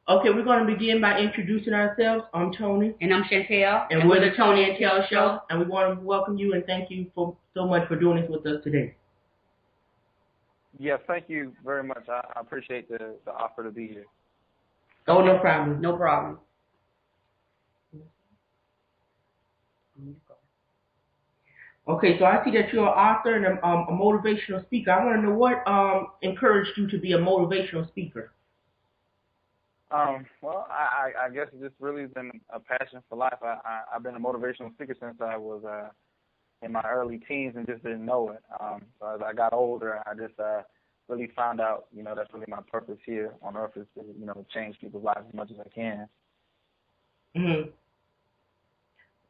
Okay, we're going to begin by introducing ourselves. I'm Tony. And I'm Chantel. And we're the Tonyandtelshow Show. And we want to welcome you and thank you for so much for doing this with us today. Yes, thank you very much. I appreciate the offer to be here. Oh, no problem. No problem. Okay, so I see that you're an author and a motivational speaker. I want to know what encouraged you to be a motivational speaker. Well, I guess it's just really been a passion for life. I've been a motivational speaker since I was in my early teens and just didn't know it. So as I got older, I just really found out, that's really my purpose here on earth is to, change people's lives as much as I can.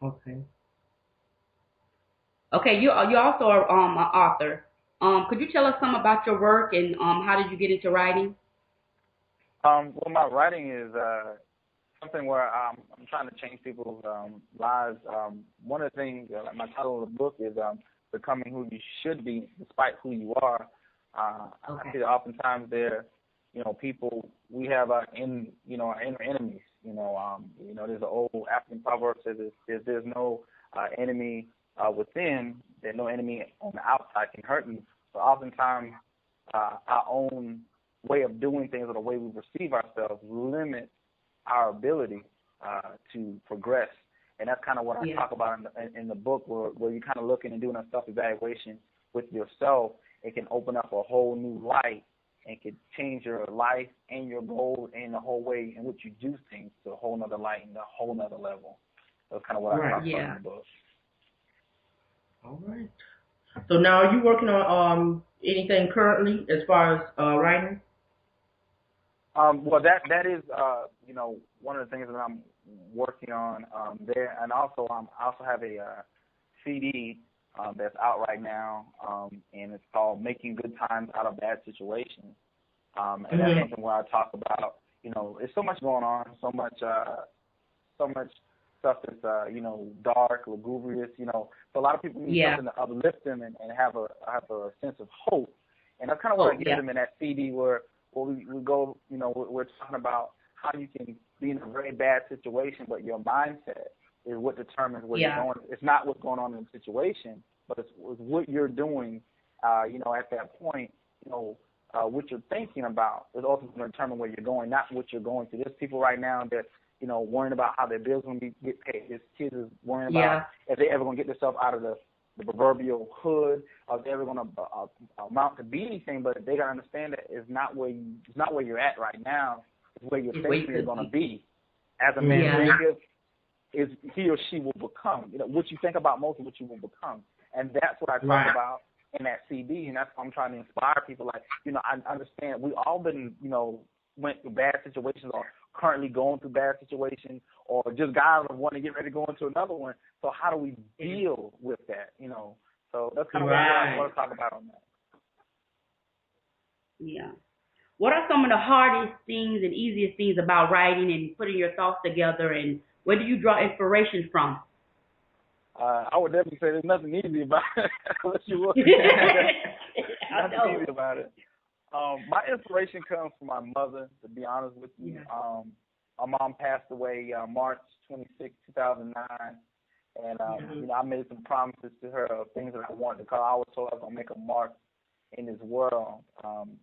Okay. Okay, you also are an author. Could you tell us some about your work and how did you get into writing? Well, my writing is something where I'm trying to change people's lives. One of the things, my title of the book is Becoming Who You Should Be Despite Who You Are. Okay. I see that oftentimes people, we have our inner enemies. There's an old African proverb that says there's no enemy within, that no enemy on the outside can hurt you. So oftentimes our own way of doing things or the way we perceive ourselves limit our ability to progress. And that's kind of what I talk about in the book, where you're kind of looking and doing a self-evaluation with yourself. It can open up a whole new light and can change your life and your goals and the whole way in which you do things to a whole nother light and a whole nother level. That's kind of what I talk about in the book. All right. So now, are you working on anything currently as far as writing? Well, that is one of the things that I'm working on there, and also I also have a CD that's out right now, and it's called "Making Good Times Out of Bad Situations," and that's something where I talk about there's so much going on, so much stuff that's dark, lugubrious, so a lot of people need something to uplift them and have a sense of hope, and that's kind of what I give them in that CD where we go, we're talking about how you can be in a very bad situation, but your mindset is what determines where you're going. It's not what's going on in the situation, but it's what you're doing, at that point, what you're thinking about is ultimately going to determine where you're going, not what you're going through. There's people right now that, worrying about how their bills going to get paid. There's kids is worrying about if they ever going to get themselves out of the proverbial hood, or if they're ever going to amount to be anything. But they got to understand that it's not where you're at right now. It's where you're thinking you're going to be. As a man, is he or she will become. What you think about most is what you will become, and that's what I talk about in that CD, and that's what I'm trying to inspire people. Like, I understand we all been, went through bad situations or currently going through bad situations or just got out of one and get ready to go into another one. So how do we deal with that, So that's kind of what I want to talk about on that. Yeah. What are some of the hardest things and easiest things about writing and putting your thoughts together, and where do you draw inspiration from? I would definitely say there's nothing easy about it. Unless you look. Nothing easy about it. My inspiration comes from my mother, to be honest with you. My mom passed away March 26, 2009, and I made some promises to her of things that I wanted to call. I always told her I was going to make a mark in this world,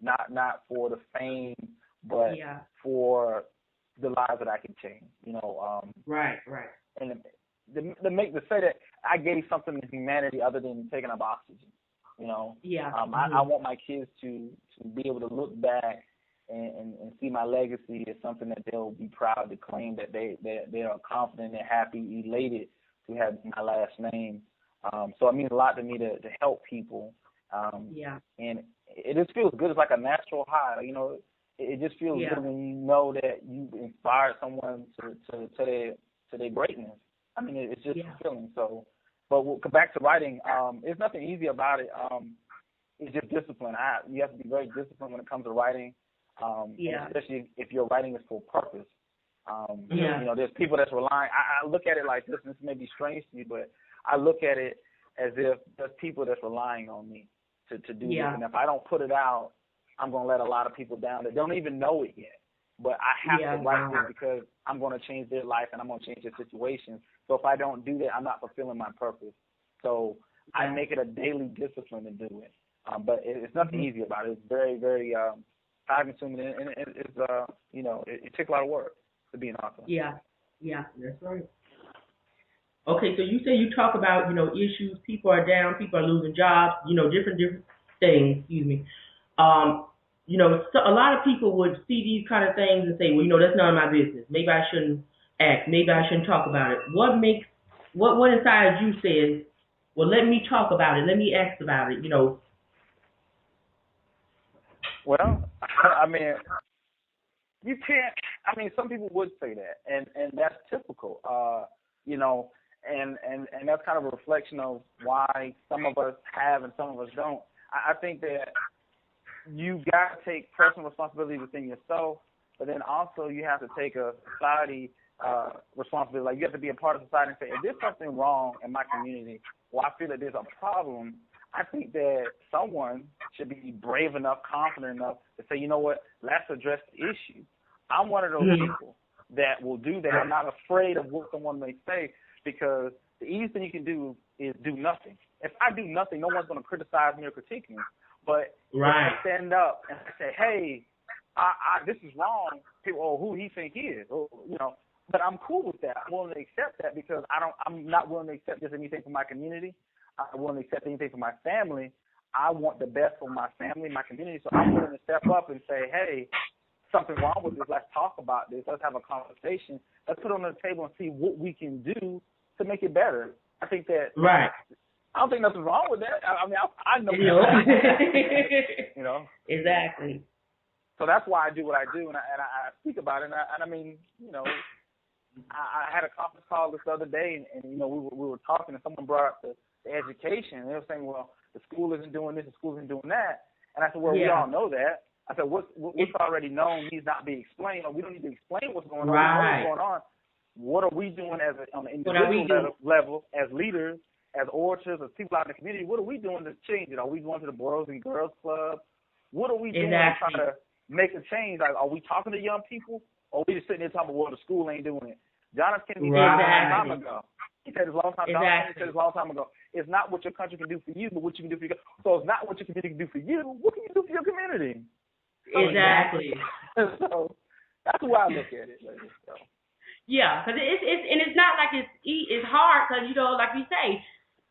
not for the fame, but for the lives that I can change. Right. And to say that I gave something to humanity other than taking up oxygen. I want my kids to be able to look back and see my legacy as something that they'll be proud to claim, that they are confident and happy, elated to have my last name. So it means a lot to me to help people. And it just feels good. It's like a natural high. It just feels good when you know that you inspired someone to their greatness. I mean, it's just a feeling. So, but we'll come back to writing. There's nothing easy about it. It's just discipline. You have to be very disciplined when it comes to writing, especially if your writing is for purpose. There's people that's relying. I look at it like this, and this may be strange to you, but I look at it as if there's people that's relying on me to do this. And if I don't put it out, I'm going to let a lot of people down that don't even know it yet. but I have to write this because I'm going to change their life and I'm going to change their situation. So if I don't do that, I'm not fulfilling my purpose. So I make it a daily discipline to do it. But it's nothing easy about it. It's very, very time-consuming, and it's it takes a lot of work to be an author. Yeah, that's right. Okay, so you say you talk about issues. People are down. People are losing jobs. Different things. Excuse me. So a lot of people would see these kind of things and say, well, that's none of my business. Maybe I shouldn't act. Maybe I shouldn't talk about it. What inside you says, well, let me talk about it. Let me ask about it. Well, I mean, you can't. I mean, some people would say that, and that's typical. And that's kind of a reflection of why some of us have and some of us don't. I think that you got to take personal responsibility within yourself, but then also you have to take a society responsibility. Like, you have to be a part of society and say, if there's something wrong in my community, or I feel that there's a problem, I think that someone should be brave enough, confident enough to say, you know what, let's address the issue. I'm one of those people that will do that. I'm not afraid of what someone may say, because the easiest thing you can do is do nothing. If I do nothing, no one's going to criticize me or critique me. But if I stand up and I say, hey, this is wrong, people, who he think he is, but I'm cool with that. I'm willing to accept that, because I'm not willing to accept just anything from my community. I'm willing to accept anything from my family. I want the best for my family, my community, so I'm willing to step up and say, hey, something wrong with this. Let's talk about this. Let's have a conversation. Let's put it on the table and see what we can do to make it better. I think that I don't think nothing's wrong with that. I mean, I know. Exactly. So that's why I do what I do, and I speak about it. And I mean, I had a conference call this other day, and we were talking, and someone brought up the education, and they were saying, well, the school isn't doing this, the school isn't doing that. And I said, well, we all know that. I said, what's already known needs not be explained, or we don't need to explain what's going on. We know what's going on. What are we doing on an individual level, as leaders, as orators, as people out in the community? What are we doing to change it? Are we going to the Boys and Girls Club? What are we doing to try to make a change? Like, are we talking to young people, or are we just sitting there talking about, well, the school ain't doing it? John F. Kennedy said it a long time ago. He said it a long time ago. He said it a long time ago. It's not what your country can do for you, but what you can do for your country. So it's not what your community can do for you. What can you do for your community? Exactly. So that's the way I look at it. So. Yeah, because it's not like it's hard, because like you say,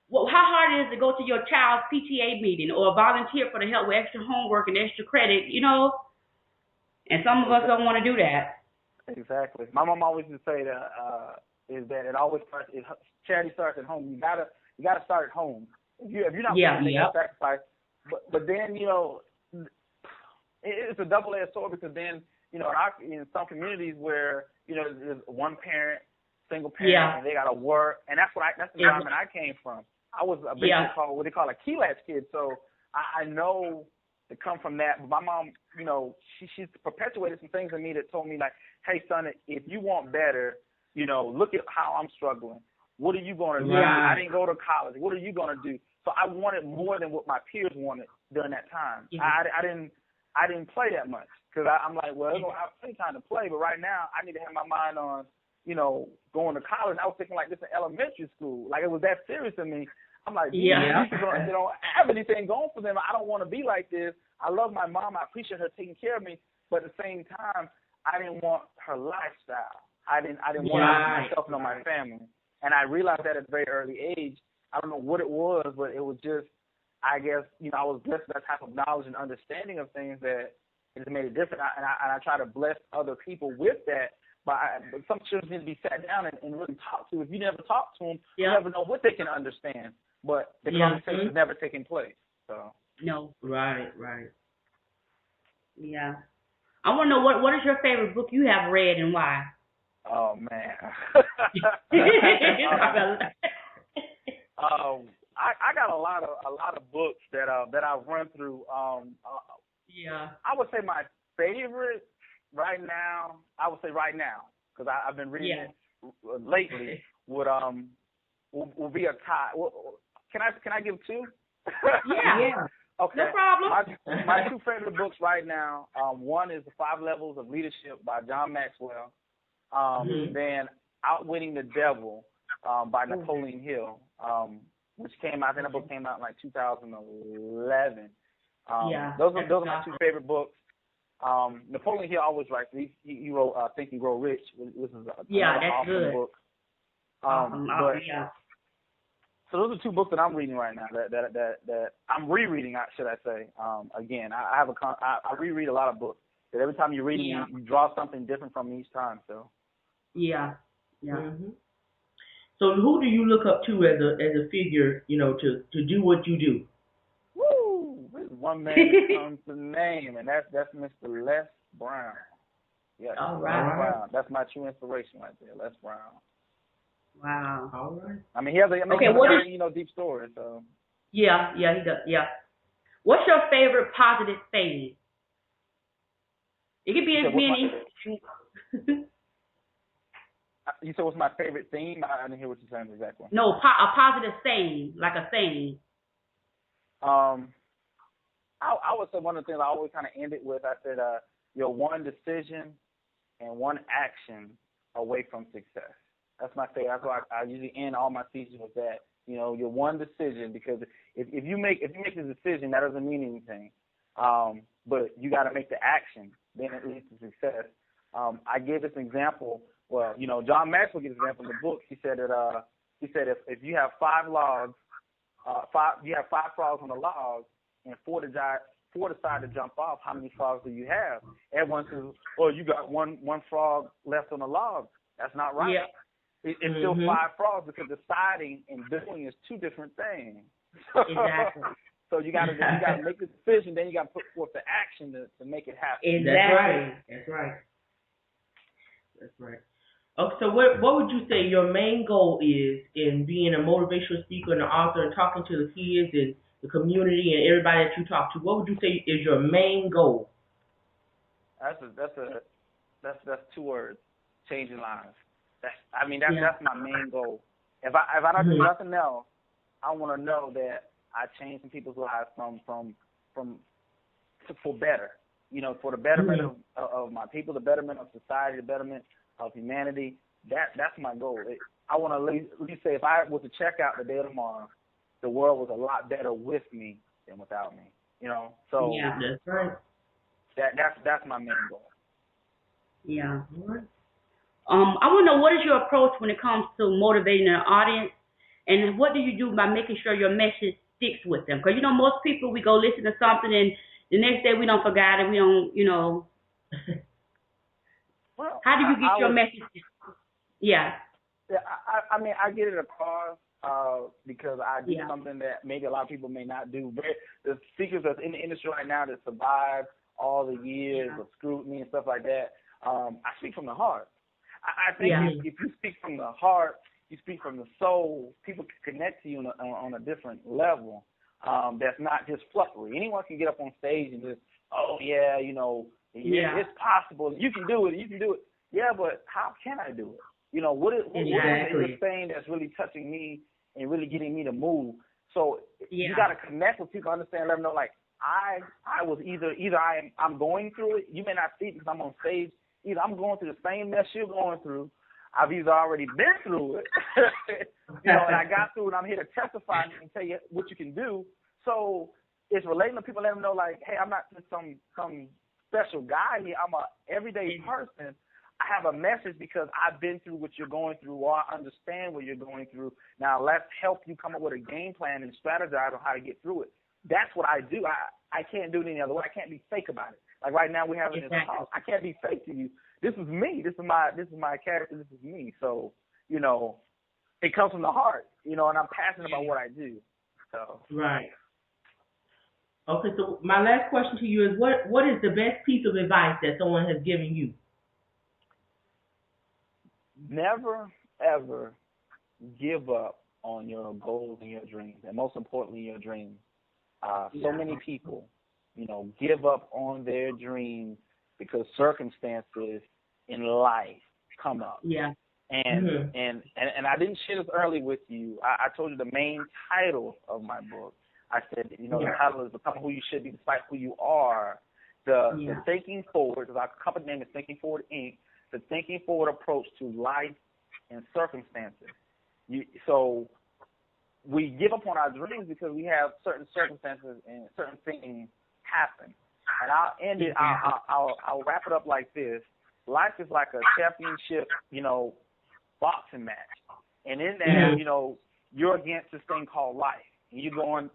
well, how hard it is to go to your child's PTA meeting or volunteer for the help with extra homework and extra credit, and some of us don't want to do that. Exactly. My mom always used to say that it always starts. Charity starts at home. You gotta start at home. If you're not willing to make a sacrifice, but then it's a double-edged sword, because then in some communities where there's one parent, single parent, and they gotta work, and that's the environment I came from. I was a big called what they call a key latch kid, so I know to come from that. But my mom, she's perpetuated some things in me that told me, like, hey son, if you want better, look at how I'm struggling. What are you going to do? I didn't go to college. What are you going to do? So I wanted more than what my peers wanted during that time. I didn't play that much, because I'm like, well, I have plenty of time to play, but right now I need to have my mind on, going to college. I was thinking like this in elementary school. Like, it was that serious to me. I'm like, they don't have anything going for them. I don't want to be like this. I love my mom. I appreciate her taking care of me, but at the same time, I didn't want her lifestyle. I didn't want myself nor my family. And I realized that at a very early age. I don't know what it was, but it was just, I guess, I was blessed with that type of knowledge and understanding of things that it made it different. And I try to bless other people with that. But some children need to be sat down and really talked to. If you never talk to them, you never know what they can understand. But the conversation is never taking place. So. No. Right. Yeah. I want to know, what is your favorite book you have read and why? Oh man. I got a lot of books that I've run through. I would say my favorite right now, because I've been reading it lately, will be a tie. Can I give two? Yeah. Okay. No problem. My two favorite books right now, one is The 5 Levels of Leadership by John Maxwell. Then Outwitting the Devil by Napoleon Hill, which came out, I think the book came out in like 2011. Those are my two favorite books. Napoleon Hill always writes. He wrote Think and Grow Rich, which is another awesome good book. So those are two books that I'm reading right now. That I'm rereading, should I say? Again, I reread a lot of books. That every time you read them, you draw something different from each time. So. Yeah. So who do you look up to as a figure, to do what you do? Woo! There's one man that comes to name, and that's Mr. Les Brown. Yeah, all right. Les Brown. That's my true inspiration right there, Les Brown. Wow. All right. I mean, he has a very, deep story. So. Yeah, he does. Yeah. What's your favorite positive saying? It could be as many. You said what's my favorite theme? I didn't hear what you're saying exactly. No, a positive saying, like a saying. I would say one of the things I always kind of end it with, I said, you're one decision and one action away from success. That's my favorite. That's why I usually end all my speeches with that. You're one decision, because if you make the decision, that doesn't mean anything. But you got to make the action, then it leads to success. I gave this example. Well, John Maxwell gives an example in the book. He said that if you have 5 logs, you have 5 frogs on the log, and 4 decide to jump off, how many frogs do you have? Everyone says, "Oh, you got one frog left on the log." That's not right. Yeah. It's still 5 frogs, because deciding and doing is 2 different things. Exactly. So you got to make the decision, then you got to put forth the action to make it happen. Exactly. That's right. Okay, so what would you say your main goal is in being a motivational speaker and an author and talking to the kids and the community and everybody that you talk to? What would you say is your main goal? That's 2 words: changing lives. That's my main goal. If I don't do nothing else, I want to know that I changed some people's lives for better. For the betterment of my people, the betterment of society, the betterment of humanity. That's my goal. I want to at least say, if I was to check out the day of tomorrow, the world was a lot better with me than without me. So that's right. That's my main goal. Yeah. I want to know, what is your approach when it comes to motivating an audience, and what do you do by making sure your message sticks with them? Because most people, we go listen to something and the next day we don't forget it. We don't, Well, how do you get your message? Yeah. I mean, I get it across because I do something that maybe a lot of people may not do. But the speakers that's in the industry right now that survive all the years of scrutiny and stuff like that, I speak from the heart. I think if you speak from the heart, you speak from the soul, people can connect to you on a different level. That's not just fluffery. Anyone can get up on stage and just, it's possible. You can do it. Yeah, but how can I do it? What is the thing that's really touching me and really getting me to move? So you got to connect with people, understand, let them know, like, I was either I'm going through it. You may not see it because I'm on stage. Either I'm going through the same mess you're going through. I've either already been through it, and I got through it. I'm here to testify and tell you what you can do. So it's relating to people, let them know, like, hey, I'm not just some special guy here. I'm a everyday person. I have a message because I've been through what you're going through, or I understand what you're going through. Now let's help you come up with a game plan and strategize on how to get through it. That's what I do. I can't do it any other way. I can't be fake about it. Like right now, we're having this talk. I can't be fake to you. This is me. This is my character. This is me. So, it comes from the heart, and I'm passionate about what I do. So. Right. Okay, so my last question to you is, what is the best piece of advice that someone has given you? Never, ever give up on your goals and your dreams, and most importantly, your dreams. So many people, give up on their dreams because circumstances in life come up. Yeah. And I didn't share this early with you. I told you the main title of my book. I said, the title is Becoming Who You Should Be Despite Who You Are. The Thinking Forward, because our company name is Thinking Forward, Inc., the Thinking Forward approach to life and circumstances. So we give up on our dreams because we have certain circumstances and certain things happen. And I'll end it, I'll wrap it up like this. Life is like a championship, boxing match. And in that, you're against this thing called life. And you're going,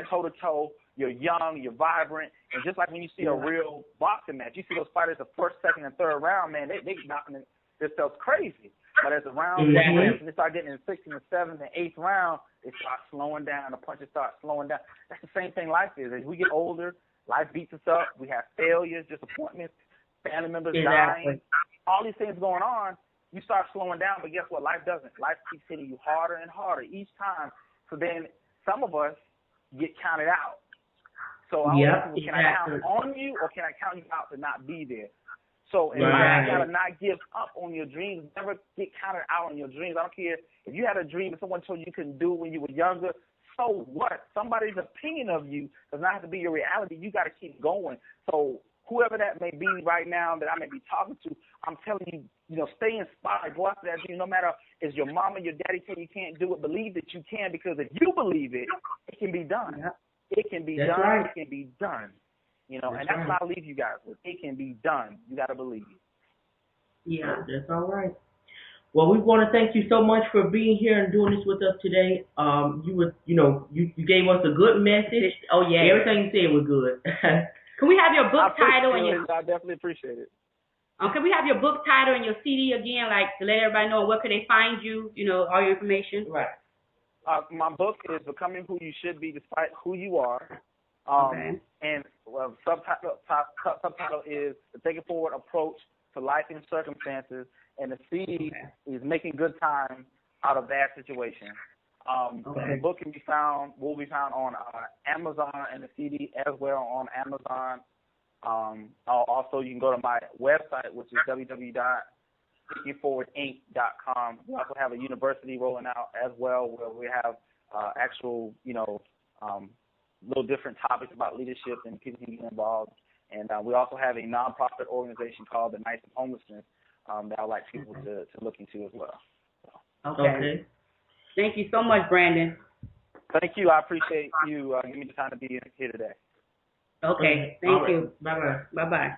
toe-to-toe. You're young, you're vibrant. And just like when you see a real boxing match, you see those fighters the first, second, and third round, man, they knocking themselves crazy. But as the rounds progress and they start getting in the 6th and the 7th and 8th round, they start slowing down. The punches start slowing down. That's the same thing life is. As we get older, life beats us up. We have failures, disappointments, family members dying. All these things going on, you start slowing down. But guess what? Life doesn't. Life keeps hitting you harder and harder each time. So then some of us get counted out. So I want to can I count on you or can I count you out to not be there? So in life, you got to not give up on your dreams. Never get counted out on your dreams. I don't care if you had a dream and someone told you couldn't do it when you were younger. So what? Somebody's opinion of you does not have to be your reality. You got to keep going. So whoever that may be right now that I may be talking to, I'm telling you, stay inspired. Go after that dream. No matter if your mama, your daddy tell you can't do it, believe that you can, because if you believe it, it can be done. Yeah. It can be done. Right. It can be done. And that's what I'll leave you guys with. It can be done. You got to believe it. Yeah, that's all right. Well, we want to thank you so much for being here and doing this with us today. You gave us a good message. Oh yeah, everything you said was good. Can we have your book title and your? I definitely appreciate it. Can we have your book title and your CD again, like to let everybody know where can they find you? All your information. Right. My book is Becoming Who You Should Be Despite Who You Are. And subtitle is The Thinking Forward Approach to Life and Circumstances. And the CD is Making Good Time Out of Bad Situation. The book will be found on Amazon, and the CD as well on Amazon. Also, you can go to my website, which is www.thinkingforwardinc.com. We also have a university rolling out as well, where we have actual, little different topics about leadership and people can get involved. And we also have a nonprofit organization called the Knights of Homelessness that I'd like people to look into as well. Okay. Thank you so much, Brandon. Thank you. I appreciate you giving me the time to be here today. Okay. Thank you. Bye-bye. Bye-bye.